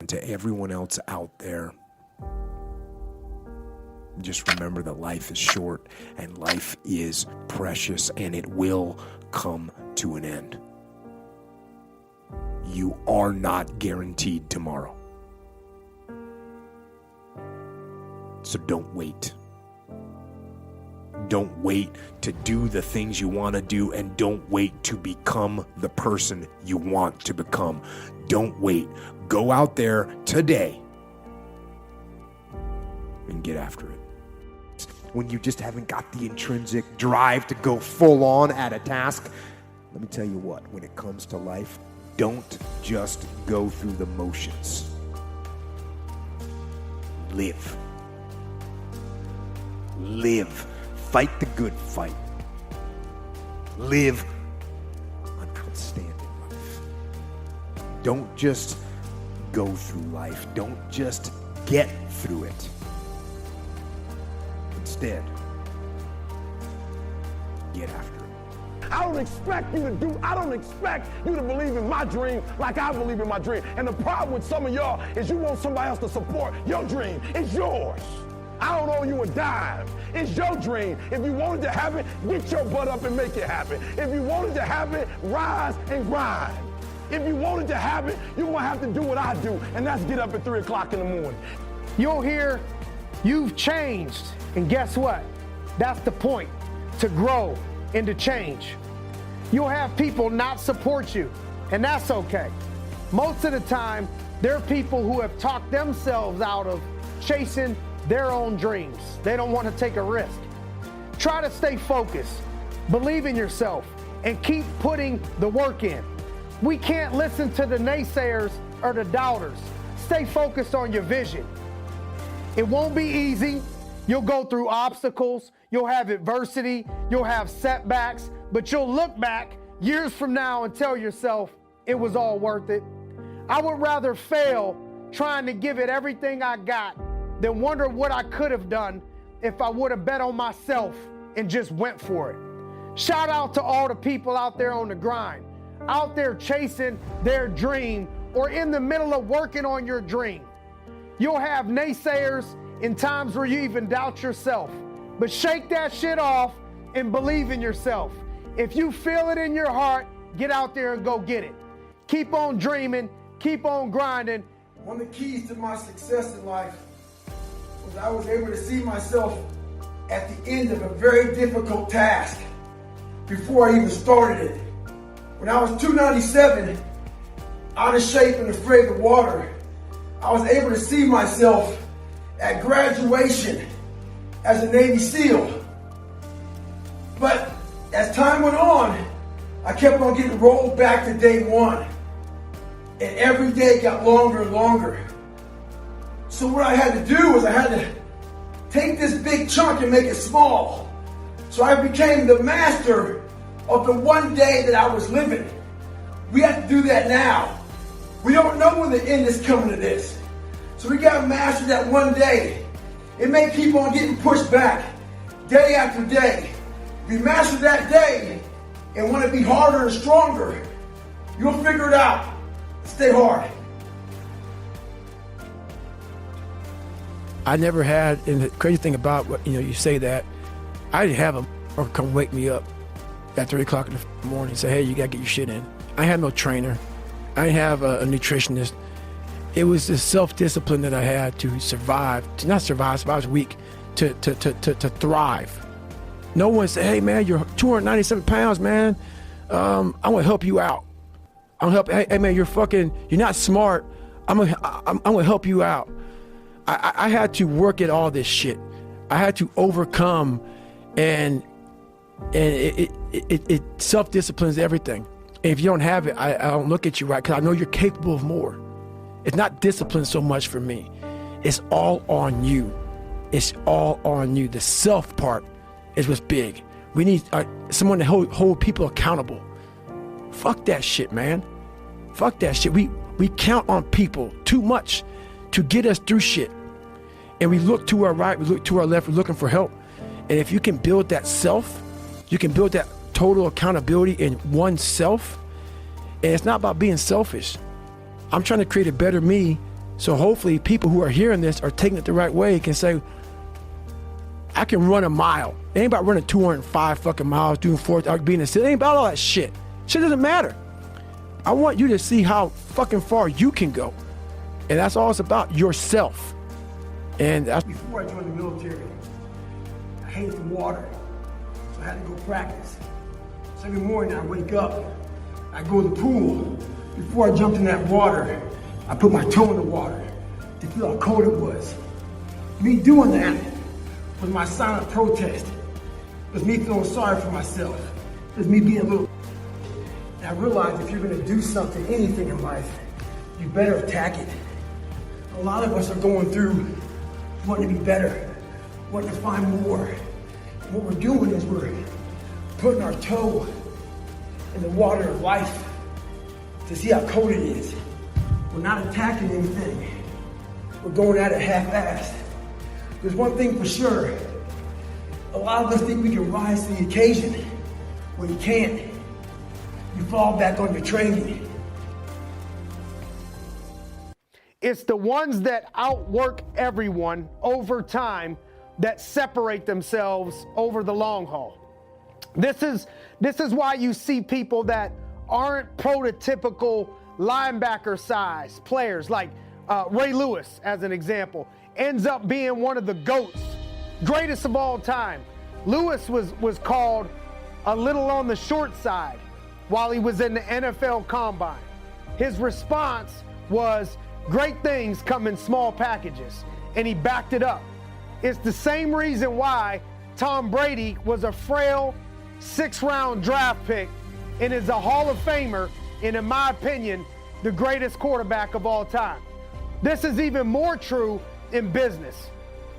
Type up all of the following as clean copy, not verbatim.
To everyone else out there, just remember that life is short and life is precious and it will come to an end. You are not guaranteed tomorrow. So don't wait. Don't wait to do the things you want to do, and don't wait to become the person you want to become. Don't wait. Go out there today and get after it. When you just haven't got the intrinsic drive to go full on at a task, let me tell you what, when it comes to life, don't just go through the motions. Live. Live. Fight the good fight. Live an outstanding life. Don't just go through life. Don't just get through it. Instead, get after it. I don't expect you to believe in my dream like I believe in my dream. And the problem with some of y'all is you want somebody else to support your dream. It's yours. I don't owe you a dime. It's your dream. If you wanted to have it, get your butt up and make it happen. If you wanted to have it, rise and grind. If you wanted to have it, you're going to have to do what I do, and that's get up at 3 o'clock in the morning. You'll hear, you've changed. And guess what? That's the point, to grow and to change. You'll have people not support you, and that's okay. Most of the time, there are people who have talked themselves out of chasing their own dreams. They don't want to take a risk. Try to stay focused, believe in yourself, and keep putting the work in. We can't listen to the naysayers or the doubters. Stay focused on your vision. It won't be easy. You'll go through obstacles. You'll have adversity. You'll have setbacks. But you'll look back years from now and tell yourself it was all worth it. I would rather fail trying to give it everything I got than wonder what I could have done if I would have bet on myself and just went for it. Shout out to all the people out there on the grind, out there chasing their dream or in the middle of working on your dream. You'll have naysayers in times where you even doubt yourself, but shake that shit off and believe in yourself. If you feel it in your heart, get out there and go get it. Keep on dreaming, keep on grinding. One of the keys to my success in life was I was able to see myself at the end of a very difficult task before I even started it. When I was 297, out of shape and afraid of water, I was able to see myself at graduation as a Navy SEAL. But as time went on, I kept on getting rolled back to day one. And every day got longer and longer. So what I had to do was I had to take this big chunk and make it small. So I became the master of the one day that I was living. We have to do that now. We don't know when the end is coming to this. So we got to master that one day. It may keep on getting pushed back day after day. If you master that day and want to be harder and stronger, you'll figure it out. Stay hard. I never had, and the crazy thing about what, you say that, I didn't have a come wake me up at 3 o'clock in the morning and say, hey, you gotta get your shit in. I had no trainer. I didn't have a nutritionist. It was the self-discipline that I had to survive, to not survive, I was weak, to thrive. No one said, hey man, you're 297 pounds, man. I'm gonna help you out. I'm gonna help, hey man, you're not smart. I'm gonna help you out. I had to work at all this shit. I had to overcome, and it self-disciplines everything. And if you don't have it, I don't look at you right, because I know you're capable of more. It's not discipline so much for me. It's all on you. It's all on you. The self part is what's big. We need someone to hold people accountable. Fuck that shit, man. Fuck that shit. We count on people too much to get us through shit. And we look to our right, we look to our left, we're looking for help. And if you can build that self, you can build that total accountability in oneself. And it's not about being selfish. I'm trying to create a better me, so hopefully people who are hearing this are taking it the right way, can say, I can run a mile. It ain't about running 205 fucking miles, doing 4, being a city. It ain't about all that shit. Shit doesn't matter. I want you to see how fucking far you can go. And that's all it's about, yourself. And that's... Before I joined the military, I hated the water, so I had to go practice. So every morning I wake up, I go to the pool. Before I jumped in that water, I put my toe in the water to feel how cold it was. Me doing that was my silent protest. It was me feeling sorry for myself. It was me being a little... And I realized if you're gonna do something, anything in life, you better attack it. A lot of us are going through wanting to be better, wanting to find more. And what we're doing is we're putting our toe in the water of life to see how cold it is. We're not attacking anything. We're going at it half-assed. There's one thing for sure. A lot of us think we can rise to the occasion. Well, you can't. You fall back on your training. It's the ones that outwork everyone over time that separate themselves over the long haul. This is why you see people that aren't prototypical linebacker size players, like Ray Lewis, as an example, ends up being one of the GOATs, greatest of all time. Lewis was called a little on the short side while he was in the NFL Combine. His response was, great things come in small packages, and he backed it up. It's the same reason why Tom Brady was a frail 6th-round draft pick and is a Hall of Famer, and in my opinion, the greatest quarterback of all time. This is even more true in business.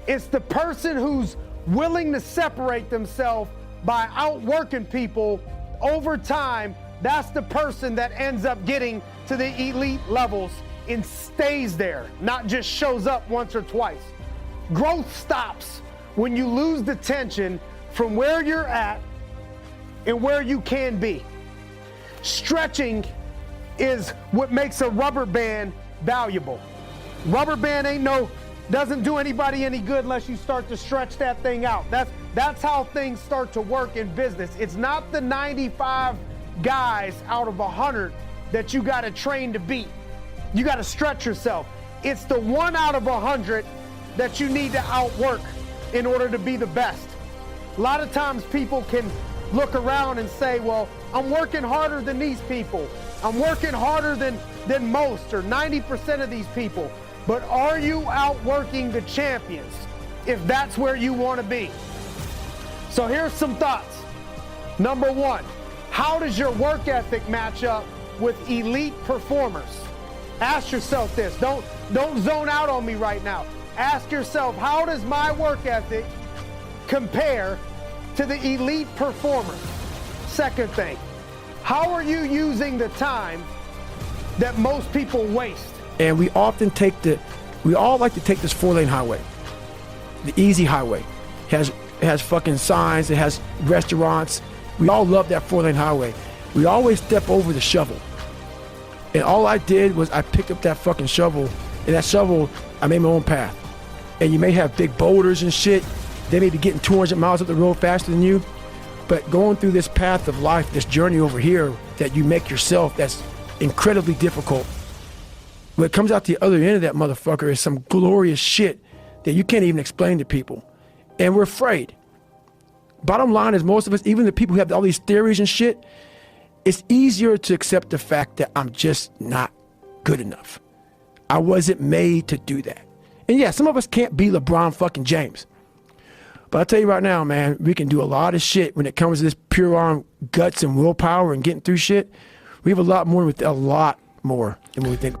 It's the person who's willing to separate themselves by outworking people over time. That's the person that ends up getting to the elite levels and stays there, not just shows up once or twice. Growth stops when you lose the tension from where you're at and where you can be. Stretching is what makes a rubber band valuable. Rubber band doesn't do anybody any good unless you start to stretch that thing out. That's how things start to work in business. It's not the 95 guys out of 100 that you got to train to beat. You got to stretch yourself. It's the 1 out of 100 that you need to outwork in order to be the best. A lot of times people can look around and say, well, I'm working harder than these people. I'm working harder than most, or 90% of these people. But are you outworking the champions if that's where you want to be? So here's some thoughts. Number 1, how does your work ethic match up with elite performers? Ask yourself this. Don't zone out on me right now. Ask yourself, how does my work ethic compare to the elite performers? Second thing, how are you using the time that most people waste? And we all like to take this 4-lane highway, the easy highway. It has fucking signs, it has restaurants. We all love that 4-lane highway. We always step over the shovel. And all I did was I picked up that fucking shovel, and that shovel, I made my own path. and you may have big boulders and shit. They may be getting 200 miles up the road faster than you. But going through this path of life, this journey over here that you make yourself, that's incredibly difficult. What comes out the other end of that motherfucker is some glorious shit that you can't even explain to people. And we're afraid. Bottom line is, most of us, even the people who have all these theories and shit, it's easier to accept the fact that I'm just not good enough. I wasn't made to do that. And yeah, some of us can't be LeBron fucking James. But I'll tell you right now, man, we can do a lot of shit when it comes to this pure arm guts and willpower and getting through shit. We have a lot more than we think.